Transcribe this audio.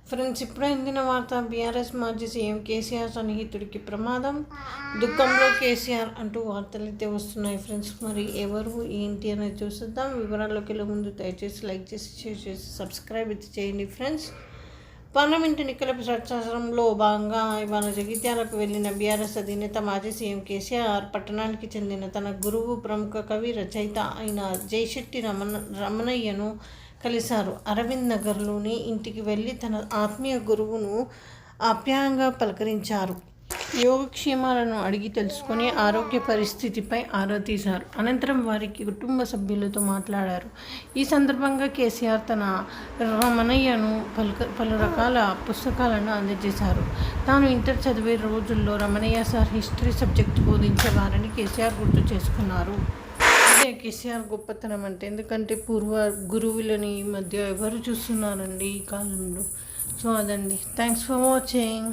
Friends, ఇప్పుడే అందిన వార్త. బీఆర్ఎస్ మాజీ సీఎం కేసీఆర్ సన్నిహితుడికి ప్రమాదం, దుఃఖంలో కేసీఆర్ అంటూ వార్తలైతే వస్తున్నాయి ఫ్రెండ్స్. మరి ఎవరు ఏంటి అనేది చూసేద్దాం. వివరాల్లోకి వెళ్ళే ముందు దయచేసి లైక్ చేసి, షేర్ చేసి, సబ్స్క్రైబ్ అయితే చేయండి ఫ్రెండ్స్. పార్లమెంటు ఎన్నికల ప్రచారంలో భాగంగా ఇవాళ జగిత్యాలకు వెళ్లిన బీఆర్ఎస్ అధినేత మాజీ సీఎం కేసీఆర్ పట్టణానికి చెందిన తన గురువు, ప్రముఖ కవి, రచయిత అయిన జయశెట్టి రమణయ్యను కలిశారు. అరవింద్ నగర్లోని ఇంటికి వెళ్లి తన ఆత్మీయ గురువును ఆప్యాయంగా పలకరించారు. యోగక్షేమాలను అడిగి తెలుసుకుని ఆరోగ్య పరిస్థితిపై ఆరా తీశారు. అనంతరం వారికి కుటుంబ సభ్యులతో మాట్లాడారు. ఈ సందర్భంగా కేసీఆర్ తన రమణయ్యను పలు రకాల పుస్తకాలను అందజేశారు. తాను ఇంటర్ చదివే రోజుల్లో రమణయ్య సార్ హిస్టరీ సబ్జెక్టు బోధించేవారని కేసీఆర్ గుర్తు చేసుకున్నారు. ఇదే కేసీఆర్ గొప్పతనం అంటే. ఎందుకంటే పూర్వ గురువులని ఈ మధ్య ఎవరు చూస్తున్నారండి ఈ కాలంలో. సో అదండి. Thanks for watching.